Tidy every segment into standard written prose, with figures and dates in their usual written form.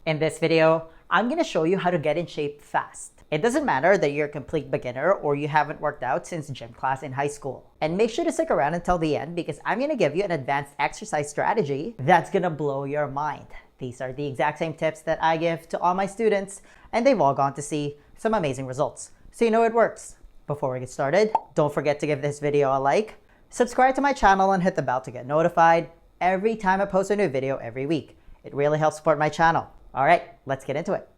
In this video, I'm going to show you how to get in shape fast. It doesn't matter that you're a complete beginner or you haven't worked out since gym class in high school. And make sure to stick around until the end because I'm going to give you an advanced exercise strategy that's going to blow your mind. These are the exact same tips that I give to all my students, and they've all gone to see some amazing results. So you know it works. Before we get started, don't forget to give this video a like, subscribe to my channel, and hit the bell to get notified every time I post a new video every week. It really helps support my channel. All right, let's get into it.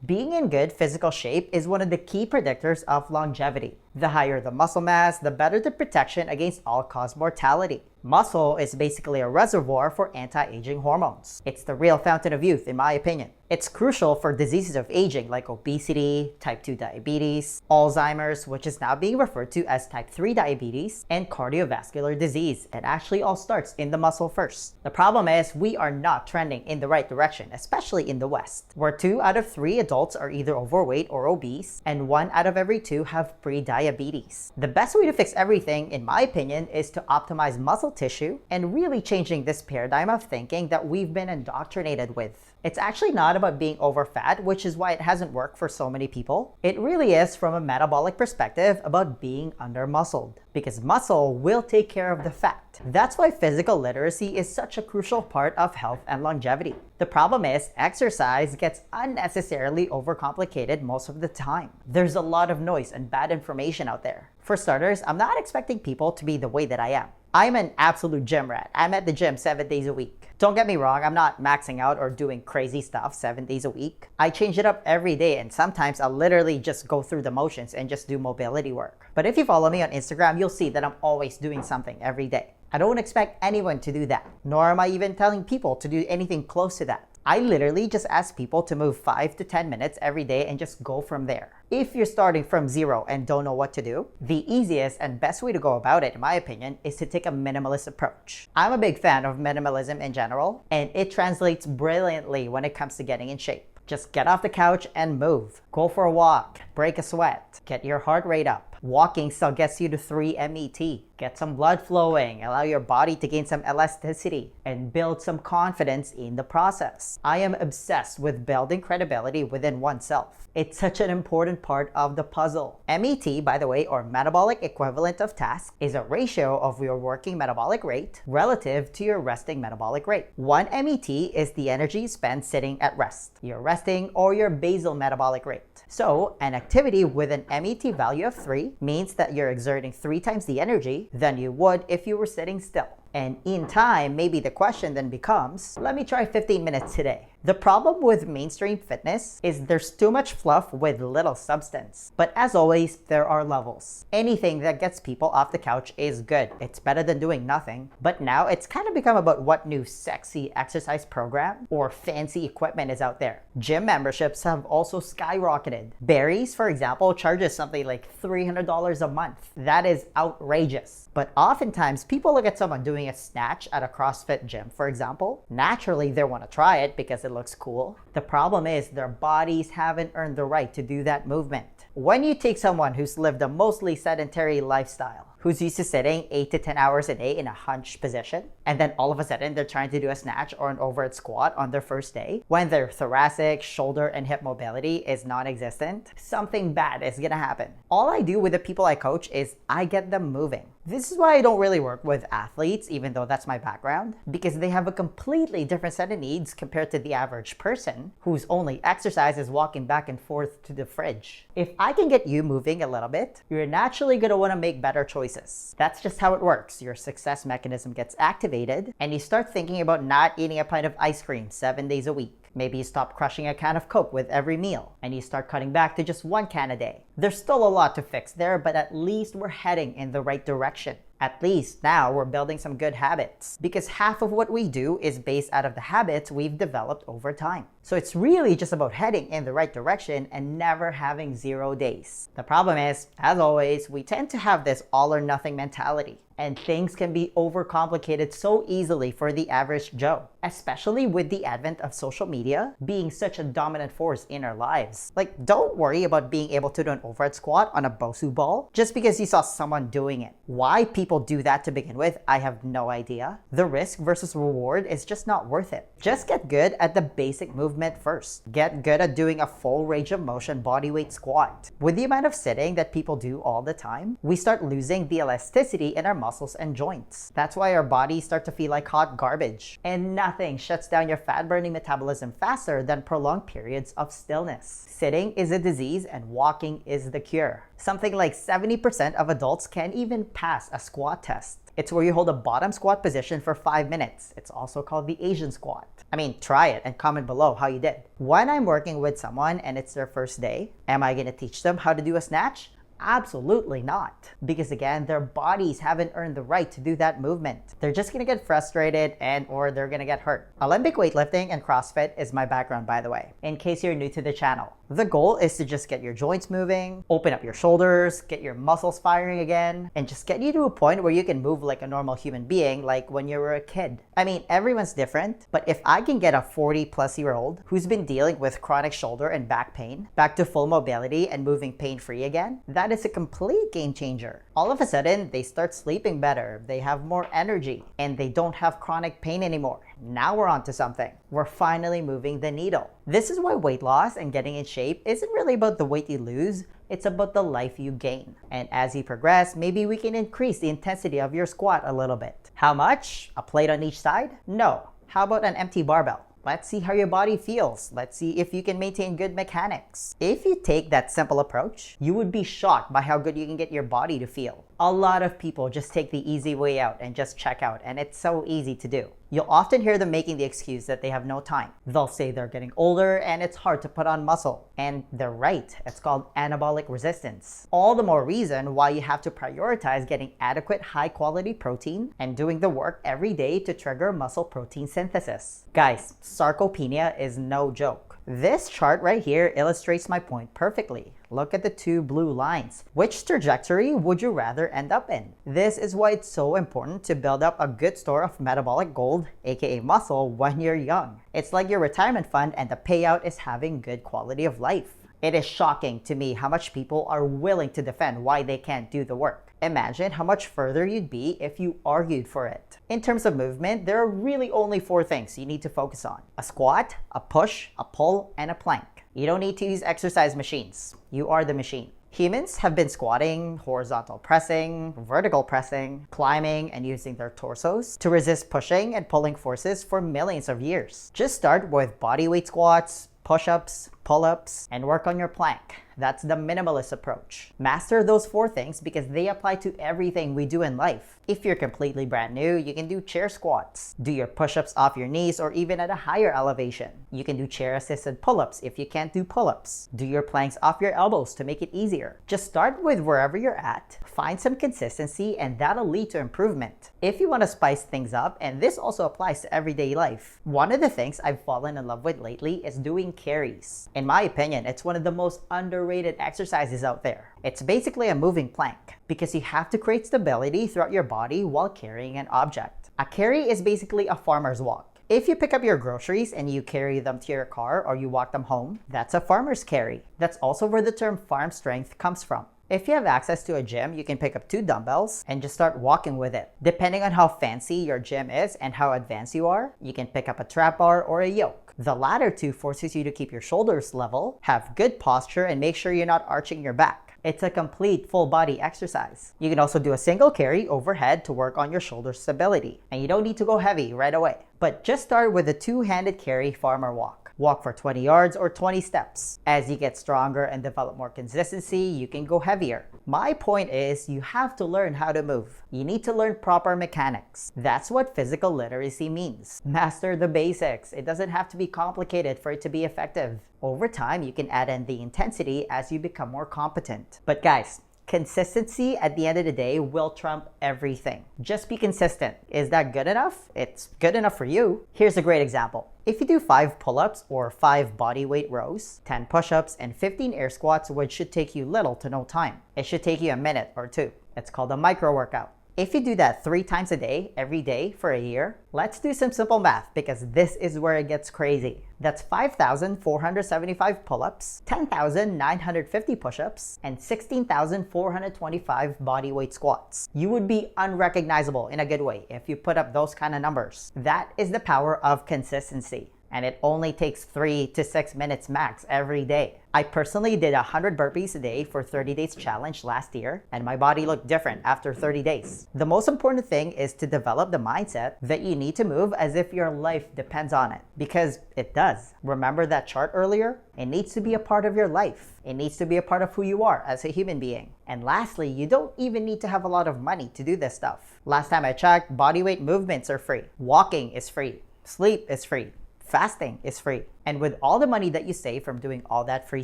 Being in good physical shape is one of the key predictors of longevity. The higher the muscle mass, the better the protection against all-cause mortality. Muscle is basically a reservoir for anti-aging hormones. It's the real fountain of youth, in my opinion. It's crucial for diseases of aging like obesity, type 2 diabetes, Alzheimer's, which is now being referred to as type 3 diabetes, and cardiovascular disease. It actually all starts in the muscle first. The problem is we are not trending in the right direction, especially in the West, where 2 out of 3 adults are either overweight or obese, and 1 out of every 2 have pre-diabetes. The best way to fix everything, in my opinion, is to optimize muscle tissue and really changing this paradigm of thinking that we've been indoctrinated with. It's actually not about being over fat, which is why it hasn't worked for so many people. It really is, from a metabolic perspective, about being under-muscled, because muscle will take care of the fat. That's why physical literacy is such a crucial part of health and longevity. The problem is exercise gets unnecessarily overcomplicated most of the time. There's a lot of noise and bad information out there. For starters, I'm not expecting people to be the way that I am. I'm an absolute gym rat. I'm at the gym 7 days a week. Don't get me wrong, I'm not maxing out or doing crazy stuff 7 days a week. I change it up every day, and sometimes I'll literally just go through the motions and just do mobility work. But if you follow me on Instagram, you'll see that I'm always doing something every day. I don't expect anyone to do that, nor am I even telling people to do anything close to that. I literally just ask people to move 5 to 10 minutes every day and just go from there. If you're starting from zero and don't know what to do, the easiest and best way to go about it, in my opinion, is to take a minimalist approach. I'm a big fan of minimalism in general, and it translates brilliantly when it comes to getting in shape. Just get off the couch and move. Go for a walk, break a sweat, get your heart rate up. Walking still gets you to 3 MET. Get some blood flowing, allow your body to gain some elasticity, and build some confidence in the process. I am obsessed with building credibility within oneself. It's such an important part of the puzzle. MET, by the way, or metabolic equivalent of task, is a ratio of your working metabolic rate relative to your resting metabolic rate. 1 MET is the energy you spend sitting at rest, your resting or your basal metabolic rate. So, an activity with an MET value of 3 means that you're exerting 3 times the energy than you would if you were sitting still. And in time, maybe the question then becomes, let me try 15 minutes today. The problem with mainstream fitness is there's too much fluff with little substance. But as always, there are levels. Anything that gets people off the couch is good. It's better than doing nothing. But now it's kind of become about what new sexy exercise program or fancy equipment is out there. Gym memberships have also skyrocketed. Barry's, for example, charges something like $300 a month. That is outrageous. But oftentimes, people look at someone doing a snatch at a CrossFit gym, for example. Naturally, they want to try it because it looks cool. The problem is their bodies haven't earned the right to do that movement. When you take someone who's lived a mostly sedentary lifestyle, who's used to sitting 8 to 10 hours a day in a hunched position, and then all of a sudden they're trying to do a snatch or an overhead squat on their first day, when their thoracic, shoulder, and hip mobility is non-existent, something bad is gonna happen. All I do with the people I coach is I get them moving. This is why I don't really work with athletes, even though that's my background, because they have a completely different set of needs compared to the average person whose only exercise is walking back and forth to the fridge. If I can get you moving a little bit, you're naturally gonna wanna make better choices. That's just how it works. Your success mechanism gets activated, and you start thinking about not eating a pint of ice cream 7 days a week. Maybe you stop crushing a can of Coke with every meal, and you start cutting back to just 1 can a day. There's still a lot to fix there, but at least we're heading in the right direction. At least now we're building some good habits, because half of what we do is based out of the habits we've developed over time. So it's really just about heading in the right direction and never having 0 days. The problem is, as always, we tend to have this all or nothing mentality. And things can be overcomplicated so easily for the average Joe, especially with the advent of social media being such a dominant force in our lives. Like, don't worry about being able to do an overhead squat on a Bosu ball just because you saw someone doing it. Why people do that to begin with, I have no idea. The risk versus reward is just not worth it. Just get good at the basic movement first. Get good at doing a full range of motion bodyweight squat. With the amount of sitting that people do all the time, we start losing the elasticity in our muscles and joints. That's why our bodies start to feel like hot garbage. And nothing shuts down your fat-burning metabolism faster than prolonged periods of stillness. Sitting is a disease and walking is the cure. Something like 70% of adults can't even pass a squat test. It's where you hold a bottom squat position for 5 minutes. It's also called the Asian squat. I mean, try it and comment below how you did. When I'm working with someone and it's their first day, am I going to teach them how to do a snatch? Absolutely not. Because again, their bodies haven't earned the right to do that movement. They're just gonna get frustrated or they're gonna get hurt. Olympic weightlifting and CrossFit is my background, by the way, in case you're new to the channel. The goal is to just get your joints moving, open up your shoulders, get your muscles firing again, and just get you to a point where you can move like a normal human being, like when you were a kid. I mean, everyone's different, but if I can get a 40-plus-year-old who's been dealing with chronic shoulder and back pain back to full mobility and moving pain-free again, that is a complete game changer. All of a sudden, they start sleeping better, they have more energy, and they don't have chronic pain anymore. Now we're on to something. We're finally moving the needle. This is why weight loss and getting in shape isn't really about the weight you lose, it's about the life you gain. And as you progress, maybe we can increase the intensity of your squat a little bit. How much? A plate on each side? No. How about an empty barbell? Let's see how your body feels. Let's see if you can maintain good mechanics. If you take that simple approach, you would be shocked by how good you can get your body to feel. A lot of people just take the easy way out and just check out, and it's so easy to do. You'll often hear them making the excuse that they have no time. They'll say they're getting older and it's hard to put on muscle. And they're right. It's called anabolic resistance. All the more reason why you have to prioritize getting adequate high-quality protein and doing the work every day to trigger muscle protein synthesis. Guys, sarcopenia is no joke. This chart right here illustrates my point perfectly. Look at the two blue lines. Which trajectory would you rather end up in? This is why it's so important to build up a good store of metabolic gold, aka muscle, when you're young. It's like your retirement fund and the payout is having good quality of life. It is shocking to me how much people are willing to defend why they can't do the work. Imagine how much further you'd be if you argued for it. In terms of movement, there are really only 4 things you need to focus on: a squat, a push, a pull, and a plank. You don't need to use exercise machines. You are the machine. Humans have been squatting, horizontal pressing, vertical pressing, climbing, and using their torsos to resist pushing and pulling forces for millions of years. Just start with bodyweight squats, push-ups, pull-ups, and work on your plank. That's the minimalist approach. Master those 4 things because they apply to everything we do in life. If you're completely brand new, you can do chair squats. Do your push-ups off your knees or even at a higher elevation. You can do chair-assisted pull-ups if you can't do pull-ups. Do your planks off your elbows to make it easier. Just start with wherever you're at, find some consistency, and that'll lead to improvement. If you want to spice things up, and this also applies to everyday life, one of the things I've fallen in love with lately is doing carries. In my opinion, it's one of the most underrated exercises out there. It's basically a moving plank because you have to create stability throughout your body while carrying an object. A carry is basically a farmer's walk. If you pick up your groceries and you carry them to your car or you walk them home, that's a farmer's carry. That's also where the term farm strength comes from. If you have access to a gym, you can pick up 2 dumbbells and just start walking with it. Depending on how fancy your gym is and how advanced you are, you can pick up a trap bar or a yoke. The latter 2 forces you to keep your shoulders level, have good posture, and make sure you're not arching your back. It's a complete full body exercise. You can also do a single carry overhead to work on your shoulder stability. And you don't need to go heavy right away. But just start with a 2-handed carry farmer walk. Walk for 20 yards or 20 steps. As you get stronger and develop more consistency, you can go heavier. My point is, you have to learn how to move. You need to learn proper mechanics. That's what physical literacy means. Master the basics. It doesn't have to be complicated for it to be effective. Over time, you can add in the intensity as you become more competent. But guys, consistency at the end of the day will trump everything. Just be consistent. Is that good enough? It's good enough for you. Here's a great example. If you do 5 pull-ups or 5 bodyweight rows, 10 push-ups, and 15 air squats, which should take you little to no time. It should take you a minute or 2. It's called a micro workout. If you do that 3 times a day, every day for a year, let's do some simple math because this is where it gets crazy. That's 5,475 pull-ups, 10,950 push-ups, and 16,425 bodyweight squats. You would be unrecognizable in a good way if you put up those kind of numbers. That is the power of consistency. And it only takes 3 to 6 minutes max every day. I personally did 100 burpees a day for 30 days challenge last year, and my body looked different after 30 days. The most important thing is to develop the mindset that you need to move as if your life depends on it, because it does. Remember that chart earlier? It needs to be a part of your life. It needs to be a part of who you are as a human being. And lastly, you don't even need to have a lot of money to do this stuff. Last time I checked, bodyweight movements are free. Walking is free. Sleep is free. Fasting is free. And with all the money that you save from doing all that free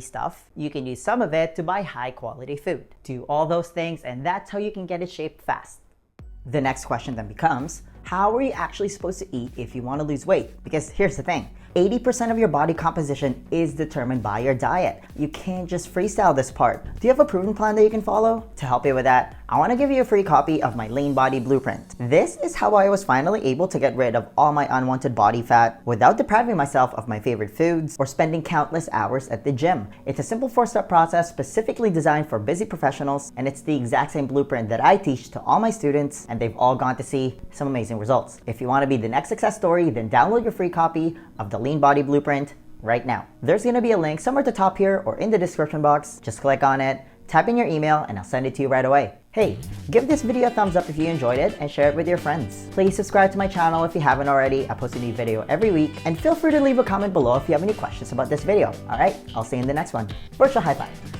stuff, you can use some of it to buy high quality food. Do all those things, and that's how you can get in shape fast. The next question then becomes, how are you actually supposed to eat if you want to lose weight? Because here's the thing, 80% of your body composition is determined by your diet. You can't just freestyle this part. Do you have a proven plan that you can follow? To help you with that, I want to give you a free copy of my Lean Body Blueprint. This is how I was finally able to get rid of all my unwanted body fat without depriving myself of my favorite foods or spending countless hours at the gym. It's a simple 4-step process specifically designed for busy professionals, and it's the exact same blueprint that I teach to all my students, and they've all gone to see some amazing results. If you want to be the next success story, then download your free copy of the Lean Body Blueprint right now. There's going to be a link somewhere at the top here or in the description box. Just click on it, type in your email, and I'll send it to you right away. Hey, give this video a thumbs up if you enjoyed it and share it with your friends. Please subscribe to my channel if you haven't already. I post a new video every week, and feel free to leave a comment below if you have any questions about this video. Alright, I'll see you in the next one. Virtual high five.